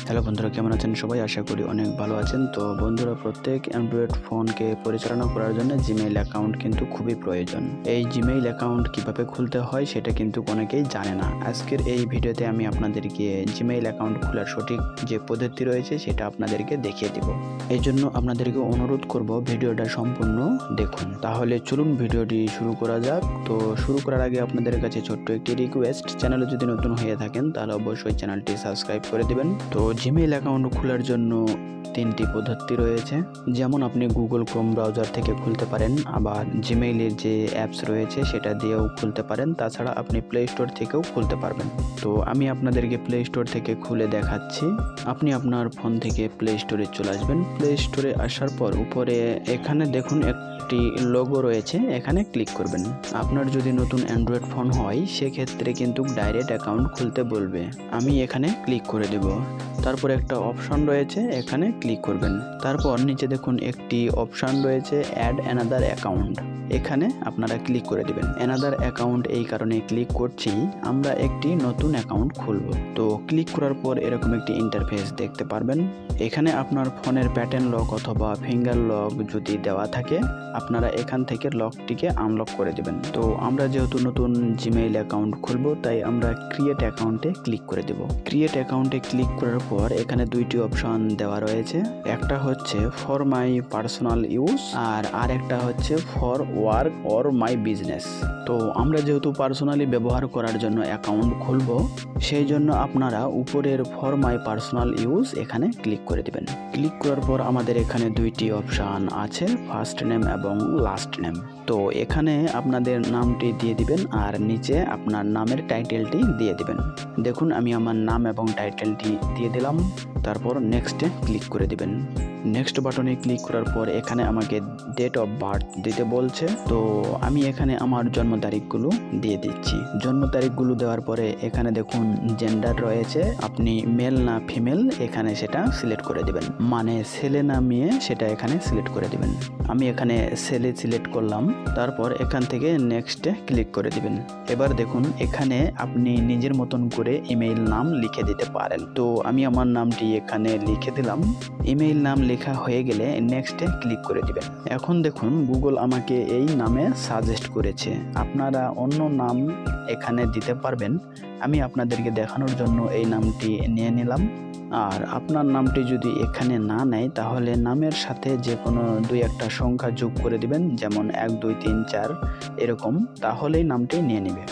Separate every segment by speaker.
Speaker 1: Hello বন্ধুরা, কেমন আছেন সবাই? আশা করি অনেক ভালো আছেন। তো বন্ধুরা, প্রত্যেক অ্যান্ড্রয়েড ফোনকে পরিচালনা করার জন্য জিমেইল অ্যাকাউন্ট কিন্তু খুবই প্রয়োজন। এই জিমেইল অ্যাকাউন্ট কিভাবে খুলতে হয় সেটা কিন্তু অনেকেই জানে না। আজকের এই ভিডিওতে আমি আপনাদেরকে জিমেইল অ্যাকাউন্ট খোলার সঠিক যে পদ্ধতি রয়েছে সেটা আপনাদেরকে দেখিয়ে দেব। এই জন্য আপনাদেরকে অনুরোধ করব ভিডিওটা সম্পূর্ণ দেখুন। তাহলে চলুন ভিডিওটি শুরু করা যাক। তো শুরু করার আগে আপনাদের কাছে ছোট্ট একটি রিকোয়েস্ট, চ্যানেলে যদি নতুন হয়ে থাকেন তাহলে অবশ্যই চ্যানেলটি সাবস্ক্রাইব করে দেবেন। তো জিমেইল অ্যাকাউন্ট খোলার জন্য তিনটি পদ্ধতি রয়েছে। যেমন আপনি গুগল ক্রোম ব্রাউজার থেকে খুলতে পারেন, আবার জিমেইলের যে অ্যাপস রয়েছে সেটা দিয়েও খুলতে পারেন, তাছাড়া আপনি প্লে স্টোর থেকেও খুলতে পারবেন। তো আমি আপনাদেরকে প্লে স্টোর থেকে খুলে দেখাচ্ছি। আপনি আপনার ফোন থেকে প্লে স্টোরে চলে আসবেন। প্লে স্টোরে আসার পর উপরে এখানে দেখুন একটি লোগো রয়েছে, এখানে ক্লিক করবেন। আপনার যদি নতুন অ্যান্ড্রয়েড ফোন হয় সেক্ষেত্রে কিন্তু ডাইরেক্ট অ্যাকাউন্ট খুলতে বলবে। আমি এখানে ক্লিক করে দেব। তারপর একটা অপশন রয়েছে, এখানে ক্লিক করবেন। তারপর নিচে দেখুন একটি অপশন রয়েছে অ্যাড অ্যানাদার অ্যাকাউন্ট, এখানে আপনারা ক্লিক করে দিবেন। অ্যানাদার অ্যাকাউন্ট এই কারণে ক্লিক করছি, আমরা একটি নতুন অ্যাকাউন্ট খুলব। তো ক্লিক করার পর এরকম একটি ইন্টারফেস দেখতে পারবেন। এখানে আপনার ফোনের প্যাটার্ন লক অথবা ফিঙ্গার লক যদি দেওয়া থাকে আপনারা এখান থেকে লকটিকে আনলক করে দিবেন। তো আমরা যেহেতু নতুন জিমেইল অ্যাকাউন্ট খুলব তাই আমরা ক্রিয়েট অ্যাকাউন্টে ক্লিক করে দেব। ক্রিয়েট অ্যাকাউন্টে ক্লিক করার পর এখানে দুইটি অপশন দেওয়া রয়েছে, একটা হচ্ছে ফর মাই পার্সোনাল ইউজ আর আরেকটা হচ্ছে for work or my business. তো আমরা যেহেতু পার্সোনালি ব্যবহার করার জন্য অ্যাকাউন্ট খুলব সেই জন্য আপনারা উপরের ফর মাই পার্সোনাল ইউজ এখানে ক্লিক করে দিবেন। ক্লিক করার পর আমাদের এখানে দুইটি অপশন আছে, ফার্স্ট নেম এবং লাস্ট নেম। তো এখানে আপনাদের নামটি দিয়ে দিবেন আর নিচে আপনার নামের টাইটেলটি দিয়ে দিবেন। দেখুন আমি আমার নাম এবং টাইটেলটি দিয়ে দিলাম। তারপর নেক্সটে ক্লিক করে দিবেন। নেক্সট বাটনে ক্লিক করার পর এখানে আমাকে ডেট অফ বার্থ দিতে বলছে। তো আমি এখানে আমার জন্ম তারিখগুলো দিয়ে দিচ্ছি। জন্ম তারিখগুলো দেওয়ার পরে এখানে দেখুন জেন্ডার রয়েছে, আপনি মেল না ফিমেল এখানে সেটা সিলেক্ট করে দিবেন, মানে ছেলে না মেয়ে সেটা এখানে সিলেক্ট করে দিবেন। আমি এখানে ছেলে সিলেক্ট করলাম। তারপর এখান থেকে নেক্সটে ক্লিক করে দিবেন। এবার দেখুন এখানে আপনি নিজের মতন করে ইমেইল নাম লিখে দিতে পারেন। তো আমি আমার নামটি এখানে লিখে দিলাম। ইমেইল নাম লেখা হয়ে গেলে নেক্সটে ক্লিক করে দিবেন। এখন দেখুন গুগল আমাকে এই নামে সাজেস্ট করেছে, আপনারা অন্য নাম এখানে দিতে পারবেন। আমি আপনাদেরকে দেখানোর জন্য এই নামটি নিয়ে নিলাম। আর আপনার নামটি যদি এখানে না নেয় তাহলে নামের সাথে যে কোনো দুই একটা সংখ্যা যোগ করে দিবেন, যেমন 1 2 3 4 এরকম, তাহলেই নামটি নিয়ে নেবে।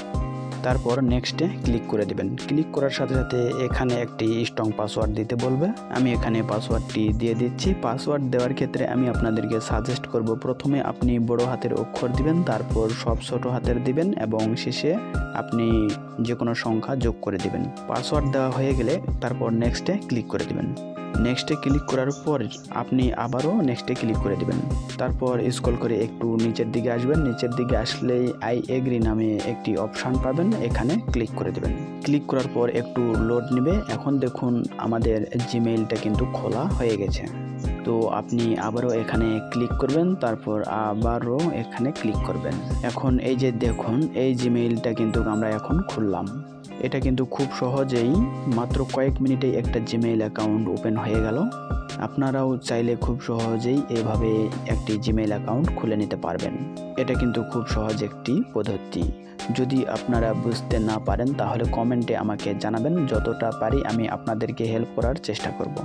Speaker 1: তারপর নেক্সটে ক্লিক করে দিবেন। ক্লিক করার সাথে সাথে এখানে একটি স্ট্রং পাসওয়ার্ড দিতে বলবে, আমি এখানে পাসওয়ার্ডটি দিয়ে দিচ্ছি। পাসওয়ার্ড দেওয়ার ক্ষেত্রে আমি আপনাদেরকে সাজেস্ট করব প্রথমে আপনি বড় হাতের অক্ষর দিবেন, তারপর সব ছোট হাতের দিবেন এবং শেষে আপনি যে কোনো সংখ্যা যোগ করে দিবেন। পাসওয়ার্ড দেওয়া হয়ে গেলে তারপর নেক্সটে ক্লিক করে দিবেন। নেক্সটে ক্লিক করার পর আপনি আবারও নেক্সটে ক্লিক করে দিবেন। তারপর স্ক্রল করে একটু নিচের দিকে আসবেন। নিচের দিকে আসলেই আই এগ্রি নামে একটি অপশান পাবেন, এখানে ক্লিক করে দেবেন। ক্লিক করার পর একটু লোড নেবে। এখন দেখুন আমাদের জিমেইলটা কিন্তু খোলা হয়ে গেছে। তো আপনি আবারও এখানে ক্লিক করবেন, তারপর আবারও এখানে ক্লিক করবেন। এখন এই যে দেখুন এই জিমেইলটা কিন্তু আমরা এখন খুললাম। এটা কিন্তু খুব সহজেই মাত্র কয়েক মিনিটেই একটা জিমেইল অ্যাকাউন্ট ওপেন হয়ে গেল। আপনারাও চাইলে খুব সহজেই এভাবে একটি জিমেইল অ্যাকাউন্ট খুলে নিতে পারবেন। এটা কিন্তু খুব সহজ একটি পদ্ধতি। যদি আপনারা বুঝতে না পারেন তাহলে কমেন্টে আমাকে জানাবেন, যতটা পারি আমি আপনাদেরকে হেল্প করার চেষ্টা করব।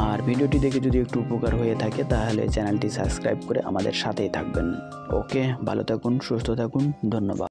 Speaker 1: আর ভিডিওটি দেখে যদি একটু উপকার হয়ে থাকে তাহলে চ্যানেলটি সাবস্ক্রাইব করে আমাদের সাথেই থাকবেন। ওকে, ভালো থাকুন, সুস্থ থাকুন, ধন্যবাদ।